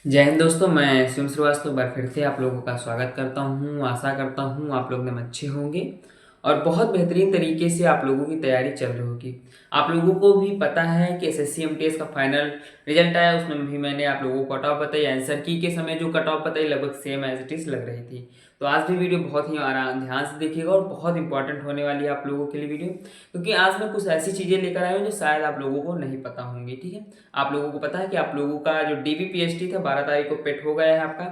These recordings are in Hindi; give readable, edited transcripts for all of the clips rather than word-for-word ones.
जय हिंद दोस्तों, मैं शिव श्रीवास्तव बार फिर से आप लोगों का स्वागत करता हूँ। आशा करता हूँ आप लोग एकदम अच्छे होंगे और बहुत बेहतरीन तरीके से आप लोगों की तैयारी चल रही होगी। आप लोगों को भी पता है कि एसएससी एमटीएस का फाइनल रिजल्ट आया, उसमें भी मैंने आप लोगों को कट ऑफ बताई। आंसर की के समय जो कट ऑफ बताई लगभग सेम एज इट इज लग रही थी। तो आज भी वीडियो बहुत ही आराम ध्यान से देखिएगा और बहुत इंपॉर्टेंट होने वाली है आप लोगों के लिए वीडियो, क्योंकि आज मैं कुछ ऐसी चीज़ें लेकर आया हूँ जो शायद आप लोगों को नहीं पता होंगी। ठीक है, आप लोगों को पता है कि आप लोगों का जो डीबीपीएसटी था 12 तारीख को पेट हो गया है आपका।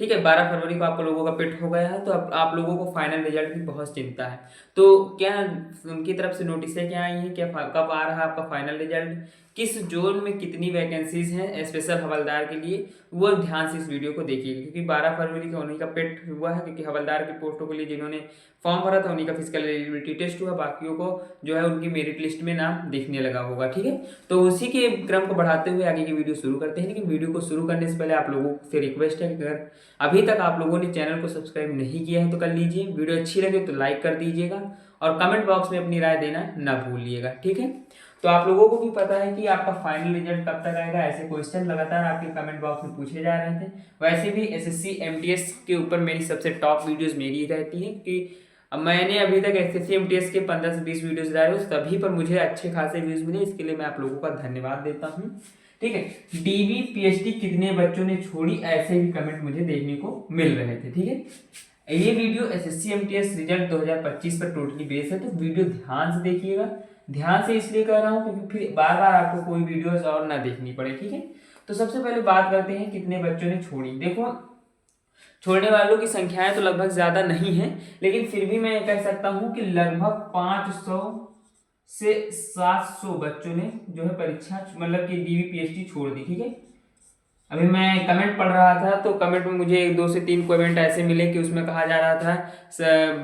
ठीक है, 12 फरवरी को आप लोगों का पेट हो गया है। तो अब आप लोगों को फाइनल रिजल्ट की बहुत चिंता है। तो क्या उनकी तरफ से नोटिसें क्या आई हैं, क्या कब आ रहा है आपका फाइनल रिजल्ट, किस जोन में कितनी वैकेंसीज हैं स्पेशल हवलदार के लिए, वो ध्यान से इस वीडियो को देखिएगा। क्योंकि 12 फरवरी को उन्हीं का पेट हुआ है, क्योंकि हवलदार की पोस्टों के लिए जिन्होंने फॉर्म भरा था उन्हीं का फिजिकल एलिजिबिलिटी टेस्ट हुआ, बाकियों को जो है उनकी मेरिट लिस्ट में नाम दिखने लगा होगा। ठीक है, तो उसी के क्रम को बढ़ाते हुए आगे की वीडियो शुरू करते हैं। लेकिन वीडियो को शुरू करने से पहले आप लोगों से रिक्वेस्ट है कि अगर अभी तक आप लोगों ने चैनल को सब्सक्राइब नहीं किया है तो कर लीजिए, वीडियो अच्छी लगे तो लाइक कर दीजिएगा और कमेंट बॉक्स में अपनी राय देना ना भूलिएगा। ठीक है, तो आप लोगों को भी पता है कि आपका फाइनल रिजल्ट कब तक आएगा। ऐसे क्वेश्चन लगातार आपके कमेंट बॉक्स में पूछे जा रहे थे। वैसे भी एसएससी एमटीएस के ऊपर मेरी सबसे टॉप वीडियोस मेरी रहती है कि मैंने अभी तक एसएससी एमटीएस के 15 से 20 वीडियोस डाले, सभी पर मुझे अच्छे खासे व्यूज मिले। इसके लिए मैं आप लोगों का धन्यवाद देता हूँ। ठीक है, डीबी पीएचडी कितने बच्चों ने छोड़ी, ऐसे भी कमेंट मुझे देखने को मिल रहे थे। ठीक है, ये वीडियो एसएससी एमटीएस रिजल्ट 2025 पर टोटली बेस है, तो वीडियो ध्यान से देखिएगा। ध्यान से इसलिए कर रहा हूँ क्योंकि फिर बार बार आपको कोई वीडियोस और ना देखनी पड़े। ठीक है, तो सबसे पहले बात करते हैं कितने बच्चों ने छोड़ी। देखो, छोड़ने वालों की संख्याएं तो लगभग ज्यादा नहीं है, लेकिन फिर भी मैं कह सकता हूं कि लगभग 500 से 700 बच्चों ने जो है परीक्षा मतलब कि डीबी पीएचडी छोड़ दी। ठीक है, अभी मैं कमेंट पढ़ रहा था तो कमेंट में मुझे 2 से 3 कमेंट ऐसे मिले कि उसमें कहा जा रहा था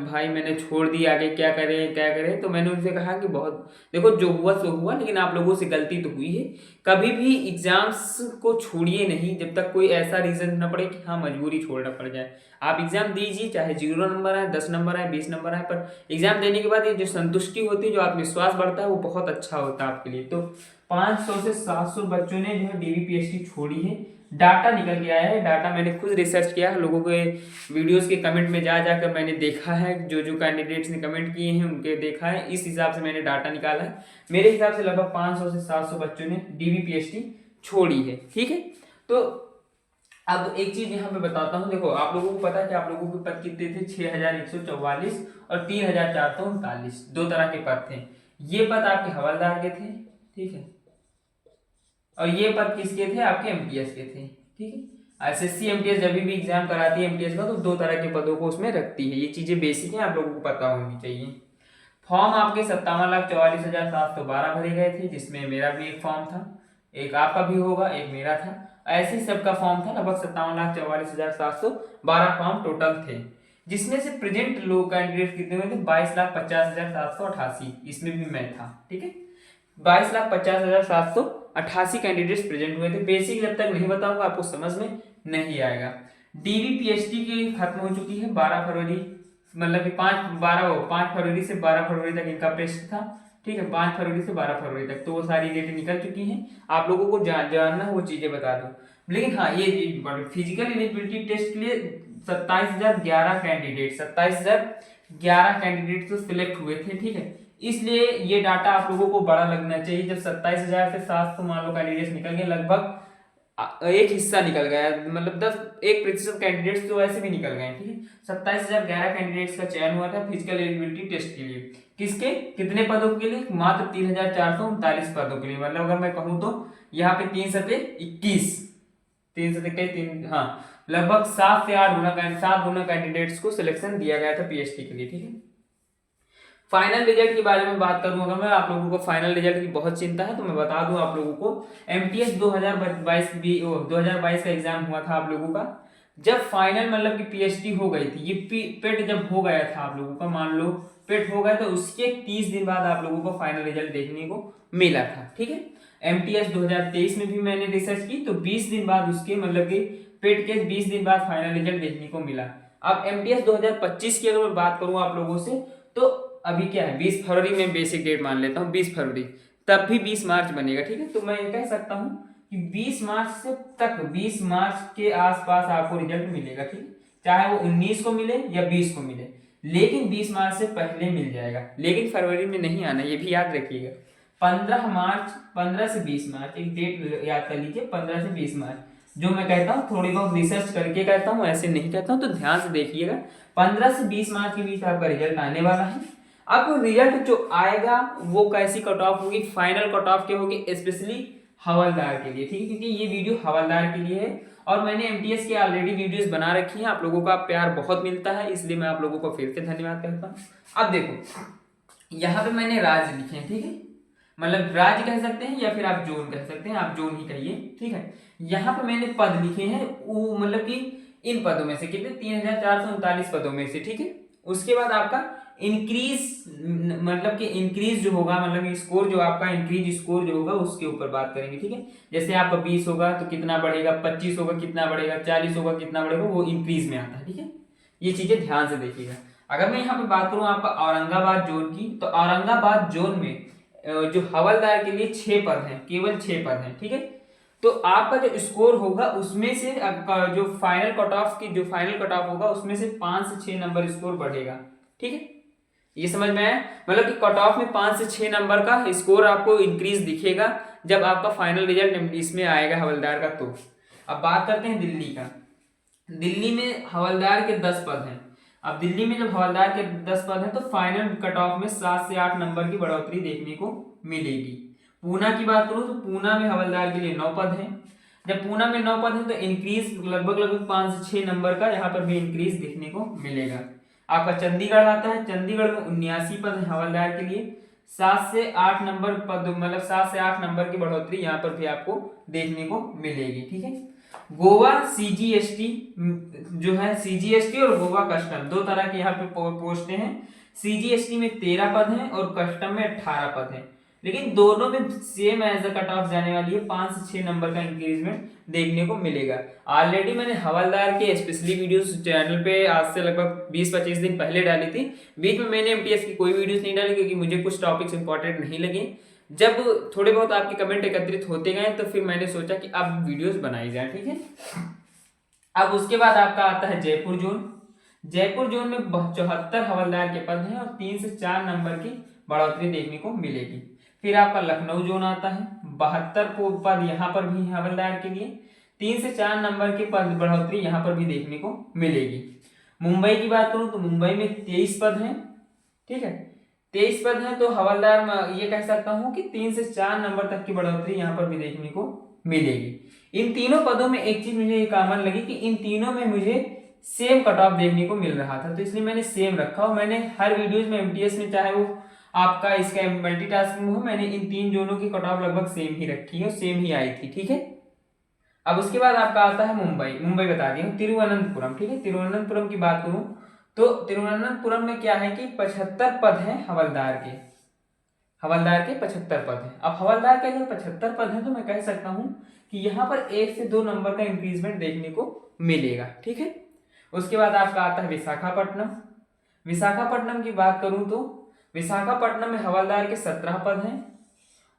भाई मैंने छोड़ दी, आगे क्या करें क्या करें। तो मैंने उनसे कहा कि बहुत देखो, जो हुआ सो हुआ, लेकिन आप लोगों से गलती तो हुई है। कभी भी एग्जाम्स को छोड़िए नहीं जब तक कोई ऐसा रीजन न पड़े कि हाँ मजबूरी छोड़ना पड़ जाए। आप एग्जाम दीजिए, चाहे 0 नंबर आए, 10 नंबर आए, 20 नंबर आए, पर एग्जाम देने के बाद ये जो संतुष्टि होती है, जो आत्मविश्वास बढ़ता है, वो बहुत अच्छा होता है आपके लिए। तो 500 से 700 बच्चों ने जो है डीबीपीएचडी छोड़ी है। डाटा निकल के आया है, डाटा मैंने खुद रिसर्च किया है, लोगों के वीडियोस के कमेंट में जा जाकर मैंने देखा है, जो जो कैंडिडेट्स ने कमेंट किए हैं उनके देखा है, इस हिसाब से मैंने डाटा निकाला है। मेरे हिसाब से लगभग 500 से 700 बच्चों ने डीबीपीएचडी छोड़ी है। ठीक है, तो अब एक चीज यहाँ पे बताता हूँ। देखो, आप लोगों को पता है कि आप लोगों के पद कितने थे, 6144 और 3439, 2 तरह के पद थे। ये पद आपके हवलदार के थे। ठीक है, और ये पद किसके थे, आपके एमटीएस के थे। ठीक है, एसएससी एमटीएस जब भी एग्जाम कराती है एमटीएस का तो 2 तरह के पदों को उसमें रखती है। ये चीजें बेसिक है, आप लोगों को पता होनी चाहिए। फॉर्म आपके 57,44,712 भरे गए थे, जिसमें मेरा भी एक फॉर्म था, एक आपका भी होगा, एक मेरा था। ऐसे ही सबका फॉर्म था, लगभग 57,44,712 फॉर्म टोटल थे, जिसमें से प्रेजेंट लोग कैंडिडेट कितने हुए थे, 22,50,788, इसमें भी मैं था। ठीक है, 22,50,788 कैंडिडेट्स प्रेजेंट हुए थे। बेसिक जब तक नहीं बताऊंगा आपको समझ में नहीं आएगा। डीबीपीएचडी की खत्म हो चुकी है 12 फरवरी, मतलब कि 5 फरवरी से 12 फरवरी तक इनका टेस्ट था। ठीक है, 5 फरवरी से 12 फरवरी तक तो वो सारी डेटें निकल चुकी हैं। आप लोगों को जानना वो चीजें बता दो। लेकिन हाँ, ये फिजिकल एलिजिबिलिटी टेस्ट के लिए 27,011 कैंडिडेट तो सिलेक्ट हुए थे। ठीक है, इसलिए ये डाटा आप लोगों को बड़ा लगना चाहिए। जब 27,000 से 700 मान लो कैंडिडेट्स निकल गए, लगभग एक हिस्सा निकल गया, मतलब 1% कैंडिडेट्स तो ऐसे भी निकल गए। ठीक है, 27,011 कैंडिडेट्स का चयन हुआ था फिजिकल एलिजिबिलिटी टेस्ट के लिए। किसके कितने पदों के लिए, मात्र 3,439 पदों के लिए। मतलब अगर मैं कहूँ तो यहाँ पे 3 सते 21, 3 सते 3, हाँ, लगभग 7 से 8 गुना कैंडिडेट्स को सिलेक्शन दिया गया था पीएचडी के लिए। ठीक है, फाइनल रिजल्ट के बारे में बात करूं अगर मैं, आप लोगों को फाइनल रिजल्ट की बहुत चिंता है तो मैं बता दूं आप लोगों को। एमटीएस 2022 का एग्जाम हुआ था आप लोगों का। जब फाइनल मतलब कि पीएचडी हो गई थी, ये पेट जब हो गया था आप लोगों का, मान लो पेट हो गया तो उसके 30 दिन बाद आप लोगों को फाइनल रिजल्ट देखने को मिला था। ठीक है, एमटीएस 2023 में भी मैंने रिसर्च की तो 20 दिन बाद उसके मतलब कि पेट के 20 दिन बाद फाइनल रिजल्ट देखने को मिला। अब एमटीएस 2025 की अगर मैं बात करूं आप लोगों से, तो अभी क्या है, 20 फरवरी में बेसिक डेट मान लेता हूँ, 20 फरवरी, तब भी 20 मार्च बनेगा। ठीक है, तो मैं कह सकता हूँ कि 20 मार्च से तक 20 मार्च के आसपास आपको रिजल्ट मिलेगा, ठीक है, चाहे वो 19 को मिले या 20 को मिले, लेकिन 20 मार्च से पहले मिल जाएगा। लेकिन फरवरी में नहीं आना, ये भी याद रखिएगा। 15 मार्च, 15 से 20 मार्च, एक डेट याद कर लीजिए, 15 से 20 मार्च। जो मैं कहता हूँ थोड़ी बहुत रिसर्च करके कहता हूँ, ऐसे नहीं कहता हूँ, तो ध्यान से देखिएगा। 15 से 20 मार्च के बीच आपका रिजल्ट आने वाला है। अब रिजल्ट जो आएगा वो कैसी कट ऑफ होगी, फाइनल कट ऑफ क्या होगी, स्पेशली हवलदार के लिए, ठीक है, क्योंकि ये वीडियो हवलदार के लिए है और मैंने एमटीएस की ऑलरेडी वीडियोस बना रखी हैं। आप लोगों का प्यार बहुत मिलता है, इसलिए मैं आप लोगों को फिर से धन्यवाद कहता हूँ। अब देखो यहाँ पे मैंने राज्य लिखे हैं, ठीक है, मतलब राज्य कह सकते हैं या फिर आप जोन कह सकते हैं, आप जोन ही कहिए, ठीक है। यहाँ पे मैंने पद लिखे हैं, वो मतलब कि इन पदों में से कितने, 3439 पदों में से, ठीक है। उसके बाद आपका इंक्रीज, मतलब कि इंक्रीज जो होगा, मतलब स्कोर जो आपका इंक्रीज स्कोर जो होगा उसके ऊपर बात करेंगे, ठीक है। जैसे आपका 20 होगा तो कितना बढ़ेगा, 25 होगा कितना बढ़ेगा, 40 होगा कितना बढ़ेगा, वो इंक्रीज में आता है, ठीक है। ये चीजें ध्यान से देखिएगा। अगर मैं यहाँ पे बात करूँ आपका औरंगाबाद जोन की, तो औरंगाबाद जोन में जो हवलदार के लिए 6 पद हैं, केवल 6 पद हैं, ठीक है। तो आपका जो स्कोर होगा उसमें से आपका जो फाइनल कट ऑफ होगा उसमें से 5 से 6 नंबर स्कोर बढ़ेगा, ठीक है। ये समझ में आया, मतलब कि कट ऑफ में 5 से 6 नंबर का स्कोर आपको इंक्रीज दिखेगा जब आपका फाइनल रिजल्ट इसमें आएगा हवलदार का। तो अब बात करते हैं दिल्ली का। दिल्ली में हवलदार के 10 पद हैं। अब दिल्ली में जब हवलदार के 10 पद हैं तो फाइनल कट ऑफ में 7 से 8 नंबर की बढ़ोतरी देखने को मिलेगी। पूना की बात करूं तो पूना में हवलदार के लिए 9 पद हैं। जब पूना में 9 पद हैं तो इंक्रीज लगभग 5 से 6 नंबर का यहाँ पर भी इंक्रीज देखने को मिलेगा। आपका चंडीगढ़ आता है, चंडीगढ़ में 79 पद है हवलदार के लिए, 7 से 8 नंबर पद, मतलब 7 से 8 नंबर की बढ़ोतरी यहाँ पर भी आपको देखने को मिलेगी, ठीक है। गोवा सीजीएसटी जो है, सीजीएसटी और गोवा कस्टम दो तरह के यहाँ पे पोस्टें हैं। सीजीएसटी में 13 पद हैं और कस्टम में 18 पद हैं, लेकिन दोनों में सेम एज कट ऑफ जाने वाली है, 5 से 6 नंबर का इंक्रीजमेंट देखने को मिलेगा। ऑलरेडी मैंने हवलदार के स्पेशली वीडियोस चैनल पे आज से लगभग 20-25 दिन पहले डाली थी। बीच में मैंने एमटीएस की कोई वीडियोस नहीं डाली क्योंकि मुझे कुछ टॉपिक्स इंपॉर्टेंट नहीं लगे। जब थोड़े बहुत आपके कमेंट एकत्रित होते गए तो फिर मैंने सोचा कि अब वीडियोस बनाई जाए, ठीक है। अब उसके बाद आपका आता है जयपुर जोन। जयपुर जोन में 74 हवलदार के पद हैं और 3 से 4 नंबर की बढ़ोतरी देखने को मिलेगी। फिर आपका लखनऊ जोन आता है, 72 पद यहाँ पर भी हवलदार के लिए, 3 से 4 नंबर के पद बढ़ोतरी यहाँ पर भी देखने को मिलेगी। मुंबई की बात करूं तो मुंबई में 23 पद हैं, ठीक है, 23 पद हैं, तो हवलदार में ये कह सकता हूं कि 3 से 4 नंबर तक की बढ़ोतरी यहाँ पर भी देखने को मिलेगी। इन तीनों पदों में एक चीज मुझे कॉमन लगी कि इन तीनों में मुझे सेम कट ऑफ देखने को मिल रहा था, तो इसलिए मैंने सेम रखा। और मैंने हर वीडियोज में एमटीएस में, चाहे वो आपका इसका मल्टीटास्किंग हो, मैंने इन 3 जोनों की कट ऑफ लगभग सेम ही रखी है और सेम ही आई थी, ठीक है। अब उसके बाद आपका आता है मुंबई। मुंबई बता दिया, तिरुवनंतपुरम, ठीक है। तिरुवनंतपुरम की बात करूं तो तिरुवनंतपुरम में क्या है कि 75 पद हैं हवलदार के। हवलदार के 75 पद हैं। अब हवलदार के अगर 75 पद हैं तो मैं कह सकता हूं कि यहाँ पर 1 से 2 नंबर का इंक्रीजमेंट देखने को मिलेगा, ठीक है। उसके बाद आपका आता है विशाखापट्टनम। विशाखापट्टनम की बात करूं तो विशाखापट्टनम में हवलदार के 17 पद हैं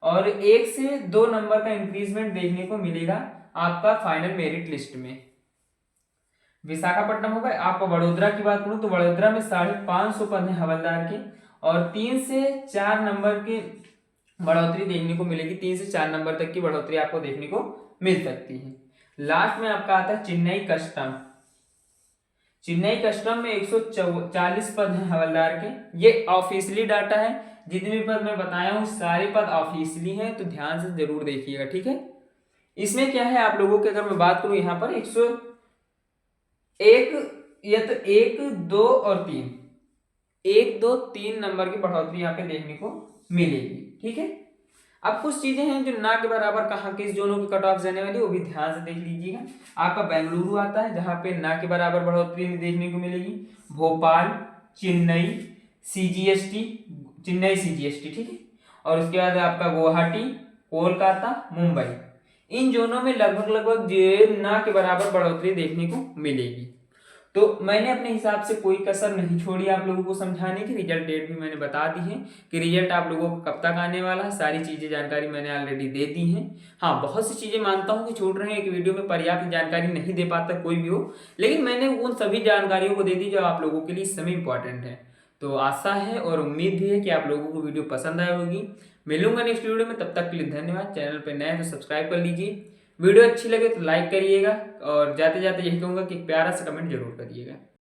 और 1 से 2 नंबर का इंक्रीजमेंट देखने को मिलेगा आपका फाइनल मेरिट लिस्ट में। विशाखापट्टनम होगा। आपको वडोदरा की बात करूं तो वडोदरा में 550 पद हैं हवलदार के और 3 से 4 नंबर की बढ़ोतरी देखने को मिलेगी। 3 से 4 नंबर तक की बढ़ोतरी आपको देखने को मिल सकती है। लास्ट में आपका आता है चेन्नई कस्टम। चेन्नई कस्टम में 140 पद हैं हवलदार के। ये ऑफिशियली डाटा है, जितने भी पद मैं बताया हूँ सारे पद ऑफिशियली हैं, तो ध्यान से जरूर देखिएगा, ठीक है। इसमें क्या है आप लोगों की अगर मैं बात करूं यहाँ पर 101 या तो 1, 2 और 3, 1, 2, 3 नंबर की बढ़ोतरी यहाँ पे देखने को मिलेगी, ठीक है। अब कुछ चीजें हैं जो ना के बराबर कहाँ किस जोनों की कट ऑफ जाने वाली वो भी ध्यान से देख लीजिएगा। आपका बेंगलुरु आता है जहां पे ना के बराबर बढ़ोतरी देखने को मिलेगी। भोपाल, चेन्नई सीजीएसटी, चेन्नई सीजीएसटी, ठीक है। और उसके बाद आपका गुवाहाटी, कोलकाता, मुंबई, इन जोनों में लगभग ना के बराबर बढ़ोतरी देखने को मिलेगी। तो मैंने अपने हिसाब से कोई कसर नहीं छोड़ी आप लोगों को समझाने की। रिजल्ट डेट भी मैंने बता दी है कि रिजल्ट आप लोगों को कब तक आने वाला है, सारी चीज़ें जानकारी मैंने ऑलरेडी दे दी हैं। हाँ, बहुत सी चीज़ें मानता हूँ कि छूट रहे हैं, एक वीडियो में पर्याप्त जानकारी नहीं दे पाता कोई भी हो, लेकिन मैंने उन सभी जानकारियों को दे दी जो आप लोगों के लिए इस समय इंपॉर्टेंट है। तो आशा है और उम्मीद भी है कि आप लोगों को वीडियो पसंद आई होगी। मिलूंगा नेक्स्ट वीडियो में, तब तक के लिए धन्यवाद। चैनल पर नए हैं तो सब्सक्राइब कर लीजिए, वीडियो अच्छी लगे तो लाइक करिएगा, और जाते जाते यही कहूँगा कि एक प्यारा सा कमेंट जरूर करिएगा।